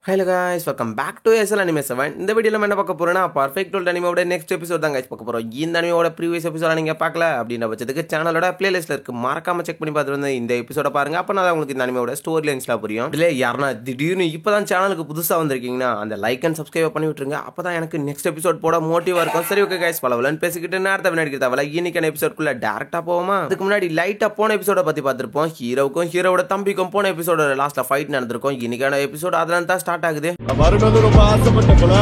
Hello guys, welcome back to SL Anime 7. இந்த வீடியோல நம்ம என்ன பார்க்க போறோம்னா Perfect World அனிமேவோட நெக்ஸ்ட் எபிசோட் தான் guys பார்க்க போறோம். இந்த அனிமேவோட ப்ரீவியஸ் எபிசோட நீங்க பார்க்கல அப்படின பட்சத்துக்கு சேனலோட பிளேலிஸ்ட்ல இருக்கு. மறக்காம செக் பண்ணி பார்த்துட்டு வந்து இந்த எபிசோட பாருங்க. அப்பனா உங்களுக்கு இந்த அனிமேவோட ஸ்டோரி லைன்ஸ்லாம் புரியும். இதுல யாரனா திடீர்னு இப்பதான் சேனலுக்கு புதுசா வந்திருக்கீங்கன்னா அந்த லைக் அண்ட் சப்ஸ்கிரைப் பண்ணி விட்டுருங்க. அப்பதான் எனக்கு நெக்ஸ்ட் எபிசோட் போட மோட்டிவா இருக்கும். சரி ஓகே guys, பலவலன் பேசிக்கிட்டு நேரத்தை வினாடிக்கு தவல இன்னைக்கான எபிசோட்குள்ள டைரக்டா போவோமா? அதுக்கு முன்னாடி லைட்டா போன எபிசோட பத்தி பார்த்திருப்போம். ஹீரோவுக்கும் ஹீரோவோட தம்பிக்கும் போன எபிசோட லாஸ்ட்ல ஃபைட் நடந்திருக்கும். இன்னைக்கான எபிசோட் அதனால தான் ஸ்டார்ட் ஆகுது. ரொம்ப ஆசைப்பட்ட போல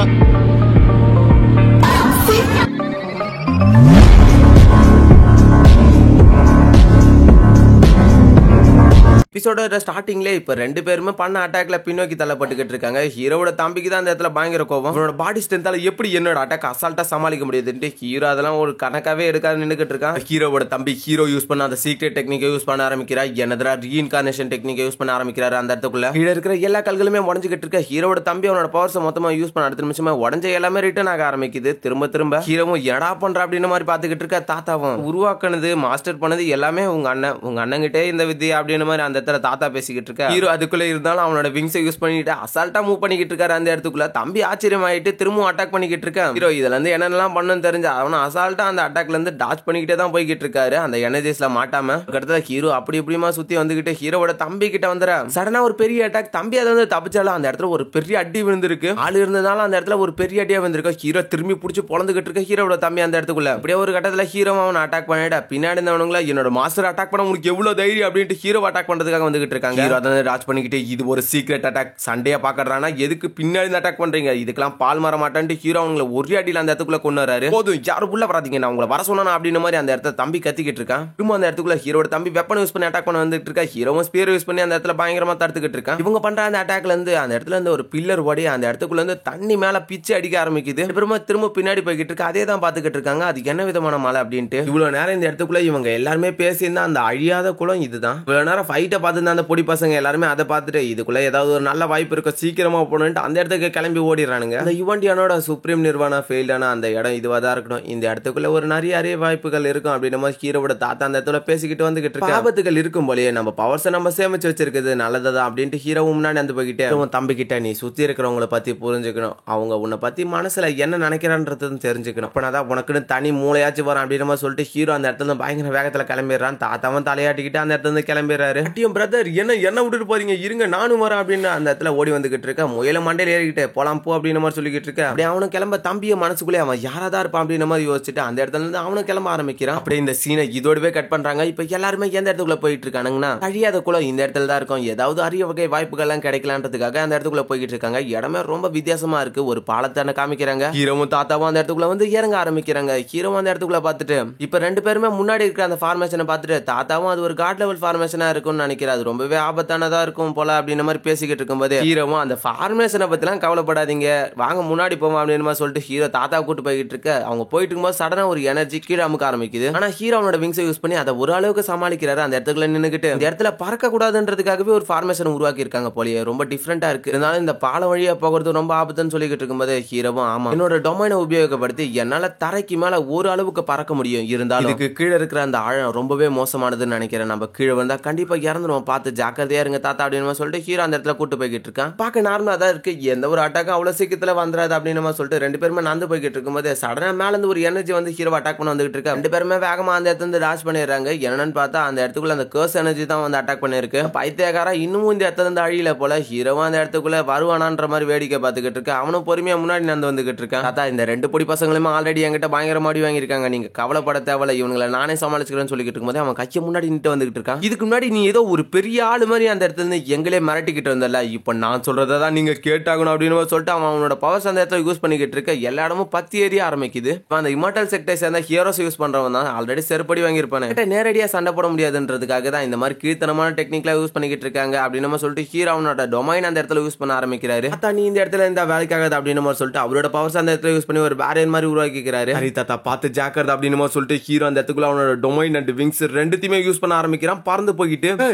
எபிசோட ஸ்டார்டிங்ல இப்ப ரெண்டு பேருமே பண்ண அட்டாக்ல பின்னோக்கி தள்ளப்பட்டுக்கிட்டு இருக்காங்க. ஹீரோவோட தம்பிக்கு தான் அந்த இடத்துல பயங்கர கோபம். அவனோட பாடி ஸ்ட்ரென்த்தால எப்படி என்னோட அட்டாக் அசால்ட்டா சமாளிக்க முடியுதுன்ட்டு ஹீரோ அதெல்லாம் ஒரு கணக்காவே எடுக்காத நின்னுக்கிட்டு இருக்கான். ஹீரோவோட தம்பி ஹீரோ யூஸ் பண்ண அந்த சீக்ரெட் டெக்னிக்கை யூஸ் பண்ண ஆரம்பிக்கிறா. என்னதுரா ரீஇன்கார்னேஷன் டெக்னிக்கை யூஸ் பண்ண ஆரம்பிக்கிறாரு. அந்த இடத்துக்குள்ள கீழ இருக்கிற எல்லா கல்களுமே உடஞ்சிக்கிட்டு இருக்க. ஹீரோவோட தம்பி அவனோட பவர்ஸ் மொத்தமா யூஸ் பண்ண அடுத்த நிமிஷமா உடஞ்ச எல்லாமே ரிட்டர்ன் ஆக ஆரம்பிக்குது. திரும்ப ஹீரோவும் எடா பண்ற அப்படின்னு மாதிரி பாத்துக்கிட்டு இருக்க. தாத்தாவும் உருவாக்குனது மாஸ்டர் பண்ணது எல்லாமே உங்க அண்ணன் கிட்டே இந்த வித்தியா அப்படின்னு மாதிரி அந்த தாத்தா பேசிக்கிட்டு இருக்க. ஹீரோ அதுக்குள்ள இருந்தாலும் அவனோட விங்ஸை யூஸ் பண்ணிட்டு அசால்ட்டா மூவ் பண்ணிக்கிட்டு இருக்காரு. அந்த இடத்துக்குள்ள தம்பி ஆச்சரியமாயிட்டு திரும்பவும் அட்டாக் பண்ணிக்கிட்டு இருக்கான். ஹீரோ இதுல இருந்து என்னென்னலாம் பண்ணணும்னு தெரிஞ்சு அவன அசால்ட்டா அந்த அட்டாக்ல இருந்து டாச் பண்ணிக்கிட்டே தான் போய்கிட்டு இருக்காரு. அந்த எனர்ஜிஸ்ல மாட்டாம அடுத்தது ஹீரோ அப்படி இப்படிமா சுத்தி வந்துகிட்டு ஹீரோவோட தம்பி கிட்ட வந்துற சடனா ஒரு பெரிய அட்டாக். தம்பி அதை வந்து தப்பிச்சாலும் அந்த இடத்துல ஒரு பெரிய அடி விழுந்திருக்கு. ஆள் இருந்ததால அந்த இடத்துல ஒரு பெரிய அடியா வந்திருக்கு. ஹீரோ திரும்பி பிடிச்சி பொழந்துகிட்டு இருக்க ஹீரோவோட தம்பி அந்த இடத்துக்குள்ள அப்படியே ஒரு கட்டத்துல ஹீரோ அவன் அட்டாக் பண்ணிட பின்னாடி இருந்தவனுங்களா என்னோட மாஸ்டர் அட்டாக் பண்ண உங்களுக்கு எவ்வளவு தைரியம் அப்படின்ட்டு ஹீரோ அட்டாக் பண்றதுக்காக வந்துகிட்டு இருக்காங்க. ஹீரோ அதை ராஜ் பண்ணிக்கிட்டு இது ஒரு சீக்ரெட் அட்டாக் சண்டையா பாக்குறானா எதுக்கு பின்னாடி அட்டாக் பண்றீங்க இதுக்கெல்லாம் பால் மாற மாட்டான்ட்டு ஹீரோ அவங்களை ஒரே அடியில் அந்த இடத்துக்குள்ள கொண்டு வராரு. போதும் யாரும் உள்ள வராதீங்க நான் உங்களை வர சொன்னா அப்படின்னு மாதிரி அந்த இடத்துல தம்பி கத்திக்கிட்டு இருக்கான். திரும்ப அந்த இடத்துக்குள்ள ஹீரோட தம்பி வெப்பன் யூஸ் பண்ணி அட்டாக் பண்ண வந்துட்டு இருக்கா. ஹீரோவும் ஸ்பியர் யூஸ் பண்ணி அந்த இடத்துல பயங்கரமா தடுத்துக்கிட்டு இருக்கான். இவங்க பண்ற அந்த அட்டாக்ல இருந்து அந்த இடத்துல இருந்து ஒரு பில்லர் ஓடி அந்த இடத்துக்குள்ள இருந்து தண்ணி மேல பிச்சு அடிக்க ஆரம்பிக்குது. திரும்ப பின்னாடி போய்கிட்டு இருக்கு. அதே தான் பாத்துக்கிட்டு இருக்காங்க. அது என்ன விதமான மலை அப்படின்ட்டு இவ்வளவு நேரம் இந்த இடத்துக்குள்ள இவங்க எல்லாருமே பேசியிருந்தா அந்த அழியாத குளம் இதுதான். இவ்வளவு நேரம் ஃபைட்டை பார்த்துருந்தா அந்த பொடி பசங்க எல்லாருமே அதை பார்த்துட்டு இதுக்குள்ள ஏதாவது ஒரு நல்ல வாய்ப்பு இருக்கும் சீக்கிரமா போகணும்னு அந்த இடத்துக்கு கிளம்பி ஓடிடுறானுங்க. அந்த யுவன்டியானோட சுப்ரீம் நிர்வாணா ஃபெயில்டான அந்த இடம் இதுவா தான் இருக்கணும். இந்த இடத்துக்குள்ள ஒரு நிறைய வாய்ப்புகள் இருக்கும் அப்படின்னு மாதிரி ஹீரோவோட தாத்தா அந்த இடத்துல பேசிக்கிட்டு வந்துகிட்டு இருக்கு. ஆபத்துகள் இருக்கும் போலயே நம்ம பவர்ஸை நம்ம சேமிச்சு வச்சிருக்குது நல்லதான் அப்படின்ட்டு ஹீரோவும் முன்னாடி வந்து போய்கிட்டே தம்பி கிட்ட நீ சுத்தி இருக்கிறவங்களை பத்தி புரிஞ்சுக்கணும். அவங்க உன்னை பத்தி மனசுல என்ன நினைக்கிறான்றது தெரிஞ்சுக்கணும். அப்பதான் உனக்குன்னு தனி மூளையாச்சும் வரும் அப்படின்னு மாதிரி சொல்லிட்டு ஹீரோ அந்த இடத்துல பயங்கர வேகத்துல கிளம்பிடுறான். தாத்தாவும் தலையாட்டிக்கிட்டு அந்த இடத்துல கிளம்பிடுறாரு. பிரதர் என்ன விட்டுட்டு போறீங்க இருங்க நானும் வரேன் அப்படின்னு அந்த இடத்துல ஓடி வந்துகிட்டு இருக்க. முயல மண்டையில ஏறிக்கிட்டு போலாம் போ அப்படின்னு மாதிரி சொல்லிக்கிட்டு இருக்க. அப்படியே அவனும் கிளம்ப தம்பிய மனசுக்குள்ளே அவன் யாராதான் இருப்பான் அப்படின்னு மாதிரி யோசிச்சுட்டு அந்த இடத்துல இருந்து அவனும் கிளம்ப ஆரம்பிக்கிறான். அப்படியே இந்த சீனை இதோடவே கட் பண்றாங்க. இப்ப எல்லாருமே எந்த இடத்துக்குள்ள போயிட்டு இருக்கானுங்கன்னா அழியாத குளம் இந்த இடத்துல தான் இருக்கும். ஏதாவது அரிய வகை வாய்ப்புகள் எல்லாம் கிடைக்கலான்றதுக்காக அந்த இடத்துக்குள்ள போய்கிட்டு இருக்காங்க. இடமே ரொம்ப வித்தியாசமா இருக்கு. ஒரு பாலத்தான காமிக்கிறாங்க. ஹீரோவும் தாத்தாவும் அந்த இடத்துக்குள்ள வந்து இறங்க ஆரம்பிக்கிறாங்க. ஹீரோவும் அந்த இடத்துக்குள்ள பார்த்துட்டு இப்ப ரெண்டு பேருமே முன்னாடி இருக்கிற அந்த ஃபார்மேஷனை பார்த்துட்டு தாத்தாவும் அது ஒரு காட் லெவல் ஃபார்மேஷனா இருக்கும்னு நினைக்கிறாரு. அது ரொம்பவே ஆபத்தானதா இருக்கும் போல அப்படின்னு மாதிரி பேசிக்கிட்டு இருக்கும்போது ஹீரோவும் அந்த ஃபார்மேஷனை பத்திலாம் கவலைப்படாதீங்க வாங்க முன்னாடி போவோம் அப்படின்னு சொல்லிட்டு ஹீரோ தாத்தா கூட்டு போய்கிட்டு இருக்க. அவங்க போயிட்டு இருக்கும்போது சடனா ஒரு எனர்ஜி கீழே அமுக்க ஆரம்பிக்குது. ஆனா ஹீரோ அவனோட விங்ஸை யூஸ் பண்ணி அதை ஒரு அளவுக்கு சமாளிக்கிறாரு. அந்த இடத்துல நின்னுக்கிட்டு இந்த இடத்துல பறக்க கூடாதுன்றதுக்காகவே ஒரு ஃபார்மேஷன் உருவாக்கி இருக்காங்க போலயே. ரொம்ப டிஃபரெண்டா இருக்கு. இருந்தாலும் இந்த பாலம் வழியா போகிறது ரொம்ப ஆபத்துன்னு சொல்லிக்கிட்டு இருக்கும்போது ஹீரோவும் ஆமா என்னோட டொமைனை உபயோகப்படுத்தி என்னால தரைக்கு மேல ஒரு அளவுக்கு பறக்க முடியும். இருந்தாலும் இதுக்கு கீழே இருக்கிற அந்த ஆழம் ரொம்பவே மோசமானதுன்னு நினைக்கிறேன். நம்ம கீழே வந்தா கண்டிப்பா இறந்துடும் பார்த்து ஜாக்கிரதையா இருங்க தாத்தா அப்படின்னு சொல்லிட்டு ஹீரோ அந்த இடத்துல கூட்டு போய்கிட்டு இருக்கான். பார்க்க நார்மலா தான் இருக்கு. எந்த ஒரு அட்டாக்கும் அவ்வளவு சீக்கிரத்துல வந்துடாது அப்படின்னு சொல்லிட்டு ரெண்டு பேருமே நடந்து போய்கிட்டு இருக்கும்போது சடனா மேல இருந்து ஒரு எனர்ஜி வந்து ஹீரோ அட்டாக் பண்ண வந்துகிட்டு இருக்கு. ரெண்டு பேருமே வேகமா அந்த இடத்துல இருந்து டாஷ் பண்ணிடுறாங்க. என்னன்னு பார்த்தா அந்த இடத்துக்குள்ள அந்த கர்ஸ் எனர்ஜி தான் வந்து அட்டாக் பண்ணிருக்கு. பைத்தியக்காரா இன்னமும் இந்த இடத்துல இருந்து அழியில போல ஹீரோவா அந்த இடத்துக்குள்ள வருவானான்ற மாதிரி வேடிக்கை பார்த்துக்கிட்டு இருக்கு. அவனும் பொறுமையா முன்னாடி நடந்து வந்துகிட்டு இருக்கான். தாத்தா இந்த ரெண்டு பொடி பசங்களுமே ஆல்ரெடி என்கிட்ட பயங்கர மாடி வாங்கியிருக்காங்க. நீங்க கவலைப்பட தேவையில்ல இவங்களை நானே சமாளிச்சுக்கிறேன்னு சொல்லிக்கிட்டு இருக்கும்போது அவன் கையை முன்னாடி நின்று வந்துகிட்டு இருக்கான். இதுக்கு முன்னாடி நீ ஏதோ ஒரு பெரிய ஆளு மாதிரி அந்த இடத்துல இருந்து எங்களே மிரட்டிக்கிட்டு வந்தல. இப்ப நான் சொல்றதான் நீங்க கேட்டாகணும் அப்படின்னு சொல்லிட்டு அவனோட பவர்ஸ் அந்த இடத்துல யூஸ் பண்ணிக்கிட்டு இருக்க. எல்லா இடமும் பத்தி ஏறிய ஆரம்பிக்குது. அந்த இமார்டல் செக்டர் சேர்ந்த ஹீரோஸ் யூஸ் பண்றவன் தான் ஆல்ரெடி செருப்படி வாங்கியிருப்பானே. நேரடியா சண்டை போட முடியாதுன்றதுக்காக தான் இந்த மாதிரி கீழ்த்தனமான டெக்னிக்ல யூஸ் பண்ணிக்கிட்டு இருக்காங்க அப்படின்னு சொல்லிட்டு ஹீரோ அவனோட டொமைன் அந்த இடத்துல யூஸ் பண்ண ஆரம்பிக்கிறாரு. நீ இந்த இடத்துல இந்த வேலைக்காக அப்படின்னு சொல்லிட்டு அவரோட பவர்ஸ் அந்த இடத்துல யூஸ் பண்ணி ஒரு பேரியர் மாதிரி உருவாக்கிக்கிறாரு. ஹரி தாத்தா பார்த்து ஜாக்கிரதை அப்படின்னு சொல்லிட்டு ஹீரோ அந்த இடத்துக்குள்ள அவனோட டொமைன் அண்ட் விங்ஸ் ரெண்டுத்தையுமே யூஸ் பண்ண ஆரம்பிக்கிறான். பறந்து போய்கிட்டு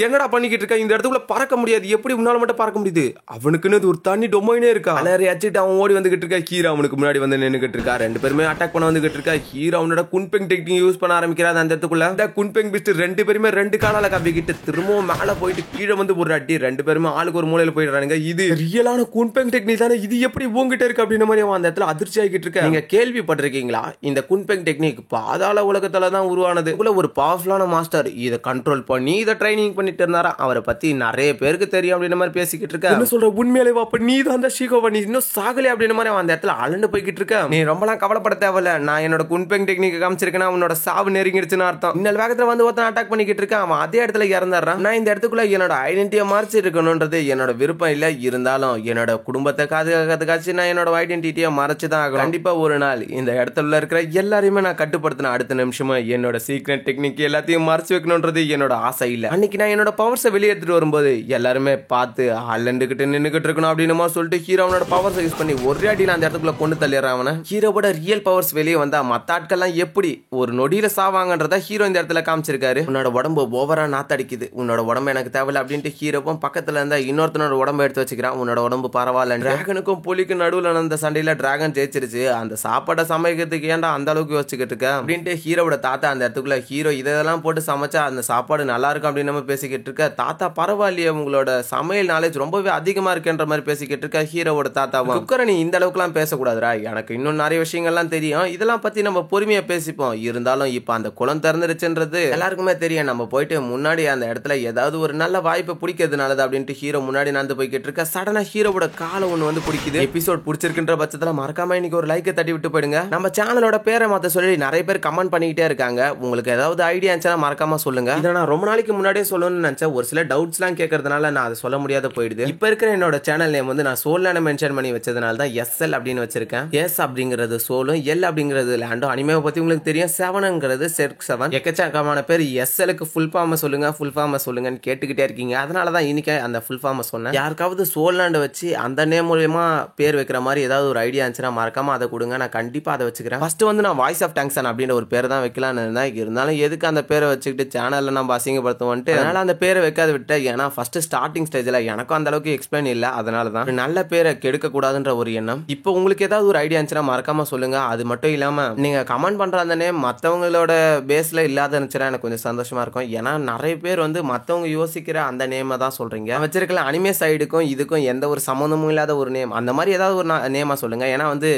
என்னடா பண்ணிக்கிட்டு இருக்க, இந்த இடத்துக்குள்ள பறக்க முடியாது, எப்படி உன்னால மட்டும் பறக்க முடியுது, அவனுக்குன்னு ஒரு தண்ணி டொமைனே இருக்கா, அலறி அடிச்சுட்டு அவன் ஓடி வந்துகிட்டு இருக்கா. ஹீரோ அவனுக்கு முன்னாடி வந்து நின்னுகிட்டு இருக்கா. ரெண்டு பேருமே அட்டாக் பண்ண வந்துகிட்டு இருக்கா. ஹீரோ அவனோட குன்பெங் டெக்னிக் யூஸ் பண்ண ஆரம்பிக்கிறாரு அந்த இடத்துக்குள்ள. அந்த குன்பெங் பிஸ்ட் ரெண்டு பேருமே ரெண்டு காலால கவ்விக்கிட்டு திரும்பவும் மேல போயிட்டு கீழே வந்து ஒரு அடி, ரெண்டு பேருமே ஆளுக்கு ஒரு மூலையில போயிடுறாங்க. இது ரியலான குன்பெங் டெக்னிக் தானே, இது எப்படி உங்ககிட்ட இருக்கு அப்படின்ற மாதிரி அவன் அந்த இடத்துல அதிர்ச்சி ஆகிட்டு இருக்க. நீங்க கேள்விப்பட்டிருக்கீங்களா, இந்த குன்பெங் டெக்னிக் பாதாள உலகத்துல தான் உருவானது. ஒரு பவர்ஃபுல்லான மாஸ்டர் இதை கண்ட்ரோல் பண்ணி இதை ட்ரைனிங் பண்ணிட்டு இருந்தாரா, அவரை பத்தி நிறைய பேருக்கு தெரியும் அப்படின்ற மாதிரி பேசிக்கிட்டு இருக்க. என்ன சொல்ற, உண்மையிலே அப்ப நீ தான் அந்த ஷீகோவா, நீ இன்னும் சாகலே அப்படின்ற மாதிரி அவன் அந்த இடத்துல அலண்டு போய்கிட்டு இருக்க. நீ ரொம்பலாம் கவலைப்பட தேவையில்ல, நான் என்னோட குன்பெங் டெக்னிக் காமிச்சிருக்கேன், உன்னோட சாவு நெருங்கிடுச்சுன்னு அர்த்தம். இன்னொரு வேகத்துல வந்து ஒருத்தன் அட்டாக் பண்ணிக்கிட்டு இருக்கான், அவன் அதே இடத்துல இறந்துடுறான். நான் இந்த இடத்துக்குள்ள என்னோட ஐடென்டிட்டியை மறைச்சு இருக்கணும்ன்றது என்னோட விருப்பம் இல்ல, இருந்தாலும் என்னோட குடும்பத்தை காதுகாத்துக்காச்சு நான் என்னோட ஐடென்டிட்டியை மறைச்சுதான் ஆகும். கண்டிப்பா ஒரு நாள் இந்த இடத்துல இருக்கிற எல்லாரையுமே நான் கட்டுப்படுத்தின அடுத்த நிமிஷமா என்னோட சீக்ரெட் டெக்னிக் எல்லாத்தையும் மறைச்சு வைக்கணும்ன்றது என்னோட ஆசை இல்ல. அன்னைக்கு நான் என்னோட பவர்ஸை வெளியேற்றிட்டு வரும்போது எல்லாருமே பார்த்து அலண்டுகிட்டு நின்னுகிட்டு இருக்கணும் அப்படின்னு சொல்லிட்டு ஹீரோனோட பவர்ஸ் யூஸ் பண்ணி ஒரே அடியில் அந்த இடத்துக்குள்ள கொண்டு தள்ளிடுறான் அவனை. ஹீரோவோட ரியல் பவர்ஸ் வெளியே வந்தா மத்த ஆட்கள்லாம் எப்படி ஒரு நொடியில சாவாங்கன்றத ஹீரோ இந்த இடத்துல காமிச்சிருக்காரு. உன்னோட உடம்பு ஓவரா நாத்தடிக்குது, உன்னோட உடம்பு எனக்கு தேவையில்ல அப்படின்ட்டு ஹீரோவும் பக்கத்துல இருந்தா இன்னொருத்தனோட உடம்பு எடுத்து வச்சுக்கிறான். உன்னோட உடம்பு பரவாயில்ல. டிராகனுக்கும் புலிக்கும் நடுவில் நடந்த சண்டையில டிராகன் ஜெயிச்சிருச்சு, அந்த சாப்பாடை சமைக்கிறதுக்கு ஏன்டா அந்த அளவுக்கு யோசிச்சுக்கிட்டு இருக்க அப்படின்ட்டு ஹீரோவோட தாத்தா அந்த இடத்துக்குள்ள ஹீரோ இதெல்லாம் போட்டு சமைச்சா அந்த சாப்பாடு நல்லா இருக்கும் அப்படின்னு நம்ம பேசிக்கிட்டு இருக்க. தாத்தா பரவாயில்லையே, உங்களோட சமையல் நாலேஜ் ரொம்பவே அதிகமா இருக்குன்ற மாதிரி பேசிக்கிட்டு இருக்க ஹீரோவோட தாத்தாவும். குக்கரை நீ இந்த அளவுக்குலாம் பேசக்கூடாதுரா, எனக்கு இன்னும் நிறைய விஷயங்கள்லாம் தெரியும், இதெல்லாம் பத்தி நம்ம பொறுமையா பேசிப்போம், இருந்தாலும் இப்ப அந்த குளம் திறந்துருச்சுன்றது எல்லாருக்குமே தெரியும், நம்ம போயிட்டு முன்னாடி அந்த இடத்துல ஏதாவது ஒரு நல்ல வாய்ப்பை பிடிக்கிறது நல்லது அப்படின்ட்டு ஹீரோ முன்னாடி நடந்து போய்கிட்டு இருக்க. சடனா ஹீரோவோட காலை ஒண்ணு வந்து பிடிக்குது. எபிசோட் பிடிச்சிருக்குன்ற பட்சத்துல மறக்காம இன்னைக்கு ஒரு லைக்கை தட்டி விட்டு போயிடுங்க. நம்ம சேனலோட பேரை மாத்த சொல்லி நிறைய பேர் கமெண்ட் பண்ணிக்கிட்டே இருக்காங்க, உங்களுக்கு ஏதாவது ஐடியா இருந்துச்சுன்னா மறக்காம சொல்லுங்க. இதை நான் ரொம்ப நாளைக்கு முன்னாடியே சொல்லணும்னு நினைச்சேன், ஒரு சில டவுட்ஸ் எல்லாம் கேட்கறதுனால நான் அதை சொல்ல முடியாத போயிடுது. இப்ப இருக்கிற என்னோட சேனல் நேம் வந்து நான் சோல் மென்ஷன் பண்ணி வச்சதுனால தான் எஸ்எல் அப்படின்னு வச்சிருக்கேன். எஸ் அப்படிங்கிறது சோலும், எல் அப்படிங்கிறது லேண்டும். அனிமேவை பத்தி உங்களுக்கு தெரியும், 7ங்கிறது செர்க் 7. எக்கச்சக்கமான பேர் எஸ்எலுக்கு ஃபுல் ஃபார்ம் சொல்லுங்க ஃபுல் ஃபார்ம் சொல்லுங்கன்னு கேட்டுக்கிட்டே இருக்கீங்க, அதனாலதான் இன்னைக்கு அந்த ஃபுல் ஃபார்ம் சொன்னேன். யாருக்காவது சோல் லேண்ட் வச்சு அந்த நேம் மூலமா பேர் வைக்கிற மாதிரி ஏதாவது ஒரு ஐடியா இருந்துச்சுன்னா மறக்காம அதை கொடுங்க, நான் கண்டிப்பா அதை வச்சுக்கிறேன். ஃபர்ஸ்ட் வந்து நான் வாய்ஸ் ஆஃப் டேங்க்ஸன் அப்படின்ற ஒரு பேரை தான் வைக்கலாம்னு இருந்தேன், இருந்தாலும் எதுக்கு அந்த பேரை வச்சுக்கிட்டு சேனல்ல நம்ம அசிங்கப்படுத்துவோன்ட்டு அதனால அந்த பேரை வைக்காத விட்டேன். ஏன்னா ஃபர்ஸ்ட் ஸ்டார்டிங் ஸ்டேஜ்ல எனக்கும் அந்த அளவுக்கு எக்ஸ்பிளைன் இல்ல, அதனாலதான் நல்ல பேரை கெடுக்க கூடாதுன்ற ஒரு எண்ணம். இப்போ உங்களுக்கு ஏதாவது ஒரு ஐடியா இருந்துச்சுன்னா மறக்காம சொல்லுங்க. அது மட்டும் இல்லாம நீங்க கமெண்ட் பண்ற அந்த நேம் மத்தவங்களோட பேஸ்ல இல்லாத இருந்துச்சுன்னா எனக்கு கொஞ்சம் சந்தோஷமா இருக்கும். ஏன்னா நிறைய பேர் வந்து மத்தவங்க யோசிக்கிற அந்த நேமை தான் சொல்றீங்க. வச்சிருக்கல அனிமே சைடுக்கும் இதுக்கும் எந்த ஒரு சம்மந்தமும் இல்லாத ஒரு நேம், அந்த மாதிரி ஏதாவது ஒரு நேமா சொல்லுங்க. ஏன்னா வந்து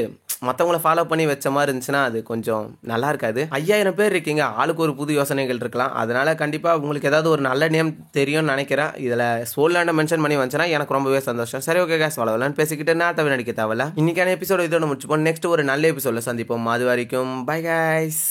மற்றவங்கள ஃபாலோ பண்ணி வச்ச மாதிரி இருந்துச்சுன்னா அது கொஞ்சம் நல்லா இருக்காது. 5000 பேர் இருக்கீங்க, ஆளுக்கு ஒரு புது யோசனைகள் இருக்கலாம், அதனால கண்டிப்பா உங்களுக்கு ஏதாவது ஒரு நல்ல நேம் தெரியும்னு நினைக்கிறேன். இதுல சோல் லேண்டை மென்ஷன் பண்ணி வந்துச்சுன்னா எனக்கு ரொம்பவே சந்தோஷம். சரி, ஓகே கேஸ், வளவலான்னு பேசிக்கிட்டு நான் தவிர நடிக்க தேவையில்ல. இன்னைக்கான எபிசோட இதோட முடிச்சுப்போம். நெக்ஸ்ட் ஒரு நல்ல எபிசோட சந்திப்போம். அது வரைக்கும் பை கைஸ்.